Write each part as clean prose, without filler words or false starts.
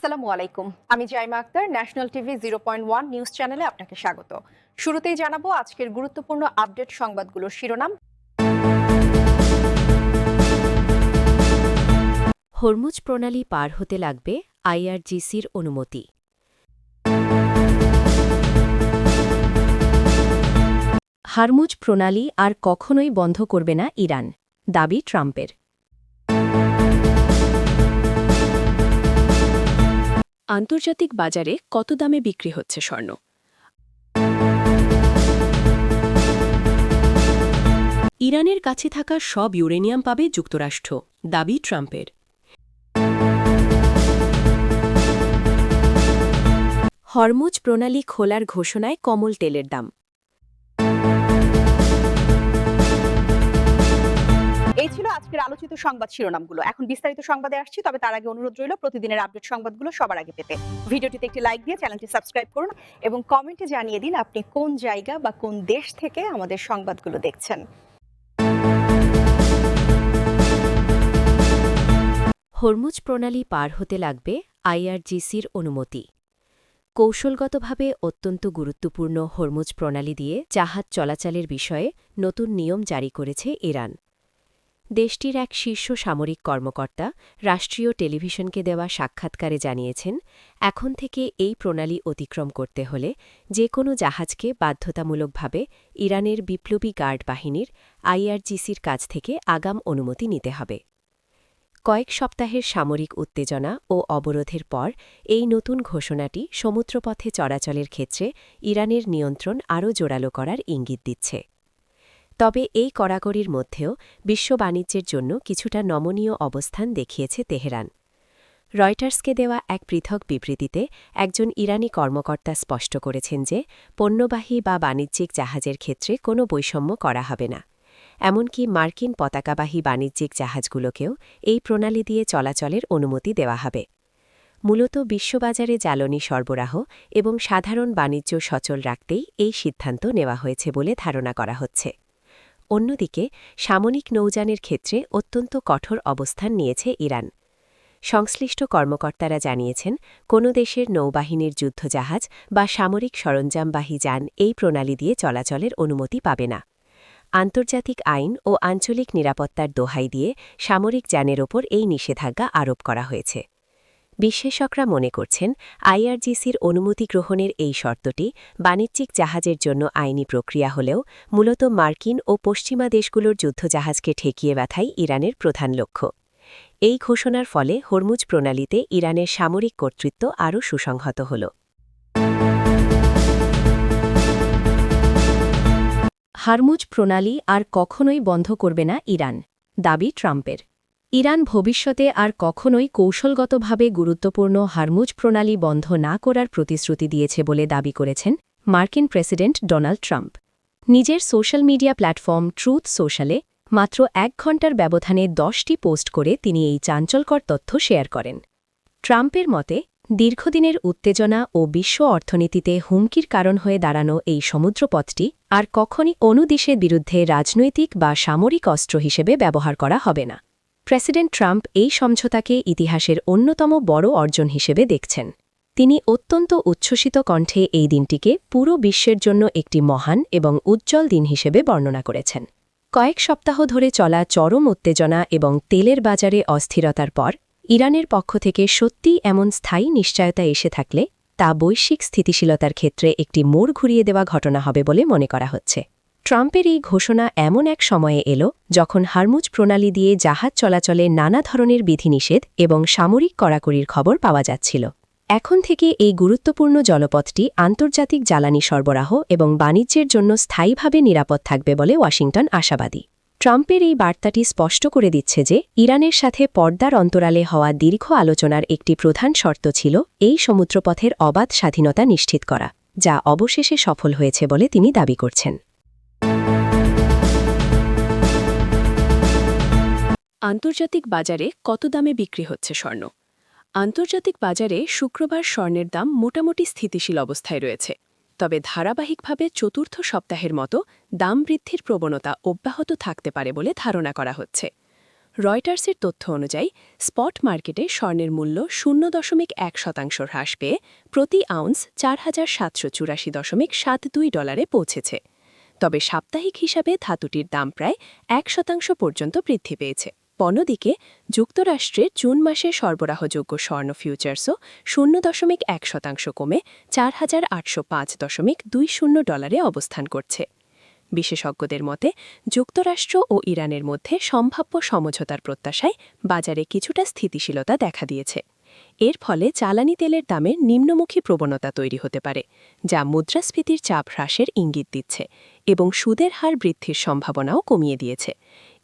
আসসালামু আলাইকুম। আমি Zaima Akter, national TV 0.1 news চ্যানেলে আপনাকে স্বাগত। শুরুতেই জানাবো আজকের গুরুত্বপূর্ণ আপডেট সংবাদগুলোর শিরোনাম। হরমুজ প্রণালী পার হতে লাগবে আইআরজিসির অনুমতি। হরমুজ প্রণালী আর কখনোই বন্ধ করবে না ইরান, দাবি ট্রাম্পের। আন্তর্জাতিক বাজারে কত দামে বিক্রি হচ্ছে স্বর্ণ? ইরানের কাছে থাকা সব ইউরেনিয়াম পাবে যুক্তরাষ্ট্র, দাবি ট্রাম্পের। হরমুজ প্রণালী খোলার ঘোষণায় কমল তেলের দাম। এই ছিল আজকের আলোচিত সংবাদ শিরোনামগুলো। এখন বিস্তারিত সংবাদে আসছি, তবে তার আগে অনুরোধ রইল প্রতিদিনের আপডেট সংবাদগুলো সবার আগে পেতে ভিডিওটিতে একটি লাইক দিয়ে চ্যানেলটি সাবস্ক্রাইব করুন এবং কমেন্টে জানিয়ে দিন আপনি কোন জায়গা বা কোন দেশ থেকে আমাদের সংবাদগুলো দেখছেন। হরমুজ প্রণালী পার হতে লাগবে আইআরজিসির অনুমতি। কৌশলগতভাবে অত্যন্ত গুরুত্বপূর্ণ হরমুজ প্রণালী দিয়ে জাহাজ চলাচলের বিষয়ে নতুন নিয়ম জারি করেছে ইরান। দেশটির এক শীর্ষ সামরিক কর্মকর্তা রাষ্ট্রীয় টেলিভিশনকে দেওয়া সাক্ষাৎকারে জানিয়েছেন, এখন থেকে এই প্রণালী অতিক্রম করতে হলে যে কোনো জাহাজকে বাধ্যতামূলকভাবে ইরানের বিপ্লবী গার্ড বাহিনীর আইআরজিসির কাছ থেকে আগাম অনুমতি নিতে হবে। কয়েক সপ্তাহের সামরিক উত্তেজনা ও অবরোধের পর এই নতুন ঘোষণাটি সমুদ্রপথে চলাচলের ক্ষেত্রে ইরানের নিয়ন্ত্রণ আরও জোরালো করার ইঙ্গিত দিচ্ছে। তবে এই কড়াকড়ির মধ্যেও বিশ্ব বাণিজ্যের জন্য কিছুটা নমনীয় অবস্থান দেখিয়েছে তেহরান। রয়টার্সকে দেওয়া এক পৃথক বিবৃতিতে একজন ইরানি কর্মকর্তা স্পষ্ট করেছেন যে পণ্যবাহী বা বাণিজ্যিক জাহাজের ক্ষেত্রে কোনো বৈষম্য করা হবে না। এমনকি মার্কিন পতাকাবাহী বাণিজ্যিক জাহাজগুলোকেও এই প্রণালী দিয়ে চলাচলের অনুমতি দেওয়া হবে। মূলত বিশ্ববাজারে জ্বালানি সরবরাহ এবং সাধারণ বাণিজ্য সচল রাখতেই এই সিদ্ধান্ত নেওয়া হয়েছে বলে ধারণা করা হচ্ছে। অন্যদিকে সামরিক নৌযানের ক্ষেত্রে অত্যন্ত কঠোর অবস্থান নিয়েছে ইরান। সংশ্লিষ্ট কর্মকর্তারা জানিয়েছেন, কোনো দেশের নৌবাহিনীর যুদ্ধজাহাজ বা সামরিক সরঞ্জামবাহী যান এই প্রণালী দিয়ে চলাচলের অনুমতি পাবে না। আন্তর্জাতিক আইন ও আঞ্চলিক নিরাপত্তার দোহাই দিয়ে সামরিক যানের ওপর এই নিষেধাজ্ঞা আরোপ করা হয়েছে। বিশ্লেষকরা মনে করছেন, আইআরজিসির অনুমতি গ্রহণের এই শর্তটি বাণিজ্যিক জাহাজের জন্য আইনি প্রক্রিয়া হলেও মূলত মার্কিন ও পশ্চিমা দেশগুলোর যুদ্ধজাহাজকে ঠেকিয়ে ব্যথাই ইরানের প্রধান লক্ষ্য। এই ঘোষণার ফলে হরমুজ প্রণালীতে ইরানের সামরিক কর্তৃত্ব আরও সুসংহত হল। হরমুজ প্রণালী আর কখনোই বন্ধ করবে না ইরান, দাবি ট্রাম্পের। ইরান ভবিষ্যতে আর কখনোই কৌশলগতভাবে গুরুত্বপূর্ণ হরমুজ প্রণালী বন্ধ না করার প্রতিশ্রুতি দিয়েছে বলে দাবি করেছেন মার্কিন প্রেসিডেন্ট ডোনাল্ড ট্রাম্প। নিজের সোশ্যাল মিডিয়া প্ল্যাটফর্ম ট্রুথ সোশ্যালে মাত্র 1 ঘণ্টার ব্যবধানে 10টি পোস্ট করে তিনি এই চাঞ্চল্যকর তথ্য শেয়ার করেন। ট্রাম্পের মতে, দীর্ঘদিনের উত্তেজনা ও বিশ্ব অর্থনীতিতে হুমকির কারণ হয়ে দাঁড়ানো এই সমুদ্রপথটি আর কখনই অন্য দেশের বিরুদ্ধে রাজনৈতিক বা সামরিক অস্ত্র হিসেবে ব্যবহার করা হবে না। প্রেসিডেন্ট ট্রাম্প এই সমঝোতাকে ইতিহাসের অন্যতম বড় অর্জন হিসেবে দেখছেন। তিনি অত্যন্ত উচ্ছ্বসিত কণ্ঠে এই দিনটিকে পুরো বিশ্বের জন্য একটি মহান এবং উজ্জ্বল দিন হিসেবে বর্ণনা করেছেন। কয়েক সপ্তাহ ধরে চলা চরম উত্তেজনা এবং তেলের বাজারে অস্থিরতার পর ইরানের পক্ষ থেকে সত্যিই এমন স্থায়ী নিশ্চয়তা এসে থাকলে তা বৈশ্বিক স্থিতিশীলতার ক্ষেত্রে একটি মোড় ঘুরিয়ে দেওয়া ঘটনা হবে বলে মনে করা হচ্ছে। ট্রাম্পের এই ঘোষণা এমন এক সময়ে এলো যখন হরমুজ প্রণালী দিয়ে জাহাজ চলাচলে নানা ধরনের বিধিনিষেধ এবং সামরিক কড়াকড়ির খবর পাওয়া যাচ্ছিল। এখন থেকে এই গুরুত্বপূর্ণ জলপথটি আন্তর্জাতিক জ্বালানি সরবরাহ এবং বাণিজ্যের জন্য স্থায়ীভাবে নিরাপদ থাকবে বলে ওয়াশিংটন আশাবাদী। ট্রাম্পের এই বার্তাটি স্পষ্ট করে দিচ্ছে যে ইরানের সাথে পর্দার অন্তরালে হওয়া দীর্ঘ আলোচনার একটি প্রধান শর্ত ছিল এই সমুদ্রপথের অবাধ স্বাধীনতা নিশ্চিত করা, যা অবশেষে সফল হয়েছে বলে তিনি দাবি করছেন। আন্তর্জাতিক বাজারে কত দামে বিক্রি হচ্ছে স্বর্ণ? আন্তর্জাতিক বাজারে শুক্রবার স্বর্ণের দাম মোটামুটি স্থিতিশীল অবস্থায় রয়েছে, তবে ধারাবাহিকভাবে চতুর্থ সপ্তাহের মতো দাম বৃদ্ধির প্রবণতা অব্যাহত থাকতে পারে বলে ধারণা করা হচ্ছে। রয়টার্সের তথ্য অনুযায়ী স্পট মার্কেটে স্বর্ণের মূল্য 0.1% হ্রাস পেয়ে প্রতি আউন্স $4,784.72 পৌঁছেছে। তবে সাপ্তাহিক হিসাবে ধাতুটির দাম প্রায় 1% পর্যন্ত বৃদ্ধি পেয়েছে। অন্যদিকে যুক্তরাষ্ট্রের জুন মাসে সরবরাহযোগ্য স্বর্ণ ফিউচার্সও 0.1% কমে $4,805.20 অবস্থান করছে। বিশেষজ্ঞদের মতে যুক্তরাষ্ট্র ও ইরানের মধ্যে সম্ভাব্য সমঝোতার প্রত্যাশায় বাজারে কিছুটা স্থিতিশীলতা দেখা দিয়েছে। এর ফলে জ্বালানি তেলের দামের নিম্নমুখী প্রবণতা তৈরি হতে পারে, যা মুদ্রাস্ফীতির চাপ হ্রাসের ইঙ্গিত দিচ্ছে এবং সুদের হার বৃদ্ধির সম্ভাবনাও কমিয়ে দিয়েছে।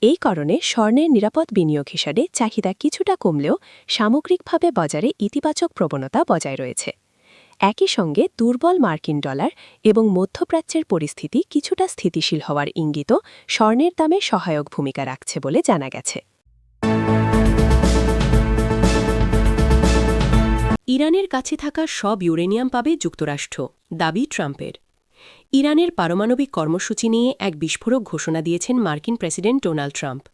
এই কারণে স্বর্ণের নিরাপদ বিনিয়োগ হিসাবে চাহিদা কিছুটা কমলেও সামগ্রিকভাবে বাজারে ইতিবাচক প্রবণতা বজায় রয়েছে। একই সঙ্গে দুর্বল মার্কিন ডলার এবং মধ্যপ্রাচ্যের পরিস্থিতি কিছুটা স্থিতিশীল হওয়ার ইঙ্গিতও স্বর্ণের দামে সহায়ক ভূমিকা রাখছে বলে জানা গেছে। ইরানের কাছে থাকা সব ইউরেনিয়াম পাবে যুক্তরাষ্ট্র, দাবি ট্রাম্পের। ইরানের পারমাণবিক কর্মসূচি নিয়ে এক বিস্ফোরক ঘোষণা দিয়েছেন মার্কিন প্রেসিডেন্ট ডোনাল্ড ট্রাম্প।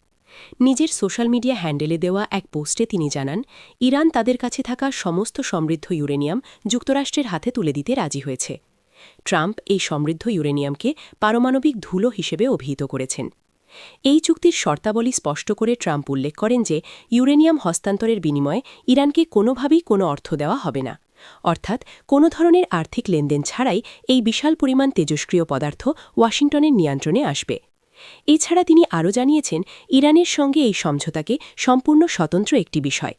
নিজের সোশ্যাল মিডিয়া হ্যান্ডেলে দেওয়া এক পোস্টে তিনি জানান, ইরান তাদের কাছে থাকা সমস্ত সমৃদ্ধ ইউরেনিয়াম যুক্তরাষ্ট্রের হাতে তুলে দিতে রাজি হয়েছে। ট্রাম্প এই সমৃদ্ধ ইউরেনিয়ামকে পারমাণবিক ধুলো হিসেবে অভিহিত করেছেন। এই চুক্তির শর্তাবলী স্পষ্ট করে ট্রাম্প উল্লেখ করেন যে ইউরেনিয়াম হস্তান্তরের বিনিময়ে ইরানকে কোনোভাবেই কোনো অর্থ দেওয়া হবে না, অর্থাৎ কোনো ধরনের আর্থিক লেনদেন ছাড়াই এই বিশাল পরিমাণ তেজস্ক্রিয় পদার্থ ওয়াশিংটনের নিয়ন্ত্রণে আসবে। এছাড়া তিনি আরও জানিয়েছেন, ইরানের সঙ্গে এই সমঝোতাকে সম্পূর্ণ স্বতন্ত্র একটি বিষয়।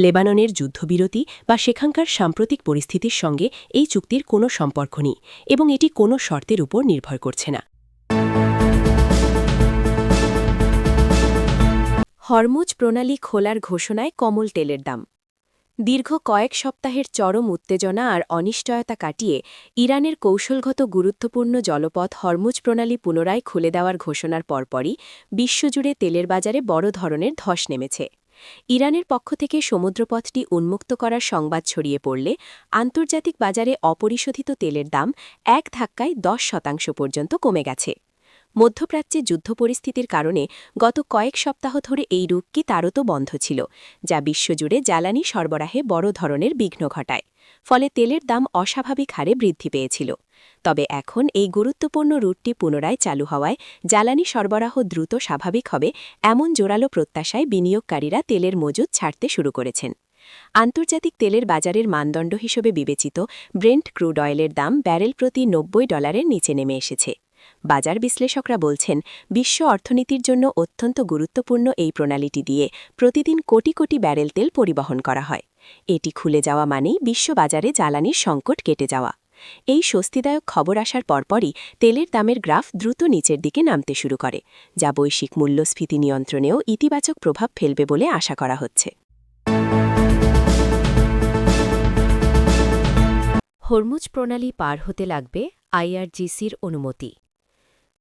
লেবাননের যুদ্ধবিরতি বা সেখানকার সাম্প্রতিক পরিস্থিতির সঙ্গে এই চুক্তির কোনো সম্পর্ক নেই এবং এটি কোনো শর্তের উপর নির্ভর করছে না। হরমুজ প্রণালী খোলার ঘোষণায় কমল তেলের দাম। দীর্ঘ কয়েক সপ্তাহের চরম উত্তেজনা আর অনিশ্চয়তা কাটিয়ে ইরানের কৌশলগত গুরুত্বপূর্ণ জলপথ হরমুজ প্রণালী পুনরায় খুলে দেওয়ার ঘোষণার পরপরই বিশ্বজুড়ে তেলের বাজারে বড় ধরনের ধস নেমেছে। ইরানের পক্ষ থেকে সমুদ্রপথটি উন্মুক্ত করার সংবাদ ছড়িয়ে পড়লে আন্তর্জাতিক বাজারে অপরিশোধিত তেলের দাম এক ধাক্কায় 10% পর্যন্ত কমে গেছে। মধ্যপ্রাচ্যে যুদ্ধ পরিস্থিতির কারণে গত কয়েক সপ্তাহ ধরে এই রূপকি তারত বন্ধ ছিল, যা বিশ্বজুড়ে জ্বালানি সরবরাহে বড় ধরনের বিঘ্ন ঘটায়। ফলে তেলের দাম অস্বাভাবিক হারে বৃদ্ধি পেয়েছিল। তবে এখন এই গুরুত্বপূর্ণ রুটটি পুনরায় চালু হওয়ায় জ্বালানি সরবরাহ দ্রুত স্বাভাবিক হবে এমন জোরালো প্রত্যাশায় বিনিয়োগকারীরা তেলের মজুদ ছাড়তে শুরু করেছেন। আন্তর্জাতিক তেলের বাজারের মানদণ্ড হিসেবে বিবেচিত ব্রেন্ট ক্রুড অয়েলের দাম ব্যারেল প্রতি $90 নিচে নেমে এসেছে। বাজার বিশ্লেষকরা বলছেন, বিশ্ব অর্থনীতির জন্য অত্যন্ত গুরুত্বপূর্ণ এই প্রণালীটি দিয়ে প্রতিদিন কোটি কোটি ব্যারেল তেল পরিবহন করা হয়। এটি খুলে যাওয়া মানেই বিশ্ববাজারে জ্বালানির সংকট কেটে যাওয়া। এই স্বস্তিদায়ক খবর আসার পরপরই তেলের দামের গ্রাফ দ্রুত নিচের দিকে নামতে শুরু করে, যা বৈশ্বিক মূল্যস্ফীতি নিয়ন্ত্রণেও ইতিবাচক প্রভাব ফেলবে বলে আশা করা হচ্ছে। হরমুজ প্রণালী পার হতে লাগবে আইআরজিসির অনুমতি।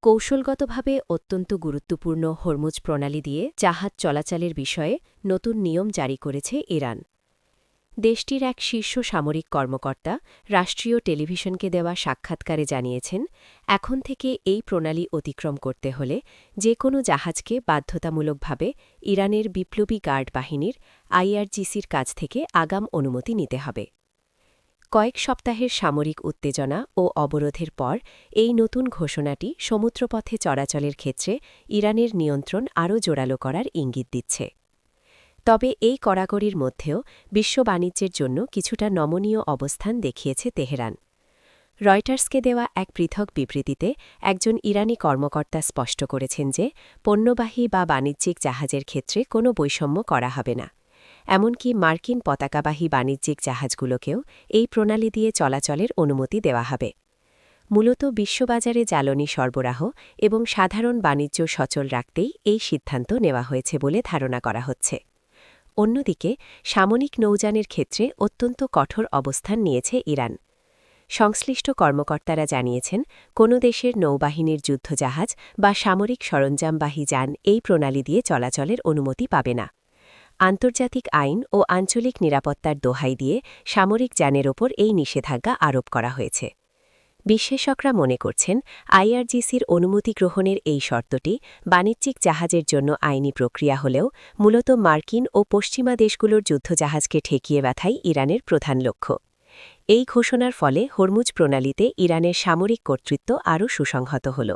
কৌশলগতভাবে অত্যন্ত গুরুত্বপূর্ণ হরমুজ প্রণালী দিয়ে জাহাজ চলাচলের বিষয়ে নতুন নিয়ম জারি করেছে ইরান। দেশটির এক শীর্ষ সামরিক কর্মকর্তা রাষ্ট্রীয় টেলিভিশনকে দেওয়া সাক্ষাৎকারে জানিয়েছেন, এখন থেকে এই প্রণালী অতিক্রম করতে হলে যে কোনো জাহাজকে বাধ্যতামূলকভাবে ইরানের বিপ্লবী গার্ড বাহিনীর আইআরজিসির কাছ থেকে আগাম অনুমতি নিতে হবে। কয়েক সপ্তাহের সামরিক উত্তেজনা ও অবরোধের পর এই নতুন ঘোষণাটি সমুদ্রপথে চলাচলের ক্ষেত্রে ইরানের নিয়ন্ত্রণ আরও জোরালো করার ইঙ্গিত দিচ্ছে। তবে এই কড়াকড়ির মধ্যেও বিশ্ব বাণিজ্যের জন্য কিছুটা নমনীয় অবস্থান দেখিয়েছে তেহরান। রয়টার্সকে দেওয়া এক পৃথক বিবৃতিতে একজন ইরানি কর্মকর্তা স্পষ্ট করেছেন যে পণ্যবাহী বা বাণিজ্যিক জাহাজের ক্ষেত্রে কোনো বৈষম্য করা হবে না। এমনকি মার্কিন পতাকাবাহী বাণিজ্যিক জাহাজগুলোকেও এই প্রণালী দিয়ে চলাচলের অনুমতি দেওয়া হবে। মূলত বিশ্ববাজারে জ্বালানি সরবরাহ এবং সাধারণ বাণিজ্য সচল রাখতেই এই সিদ্ধান্ত নেওয়া হয়েছে বলে ধারণা করা হচ্ছে। অন্যদিকে সামরিক নৌযানের ক্ষেত্রে অত্যন্ত কঠোর অবস্থান নিয়েছে ইরান। সংশ্লিষ্ট কর্মকর্তারা জানিয়েছেন, কোনো দেশের নৌবাহিনীর যুদ্ধজাহাজ বা সামরিক সরঞ্জামবাহী যান এই প্রণালী দিয়ে চলাচলের অনুমতি পাবে না। আন্তর্জাতিক আইন ও আঞ্চলিক নিরাপত্তার দোহাই দিয়ে সামরিক যানের ওপর এই নিষেধাজ্ঞা আরোপ করা হয়েছে। বিশ্লেষকরা মনে করছেন আইআরজিসির অনুমতি গ্রহণের এই শর্তটি বাণিজ্যিক জাহাজের জন্য আইনি প্রক্রিয়া হলেও মূলত মার্কিন ও পশ্চিমা দেশগুলোর যুদ্ধজাহাজকে ঠেকিয়ে ব্যথাই ইরানের প্রধান লক্ষ্য। এই ঘোষণার ফলে হরমুজ প্রণালীতে ইরানের সামরিক কর্তৃত্ব আরও সুসংহত হল।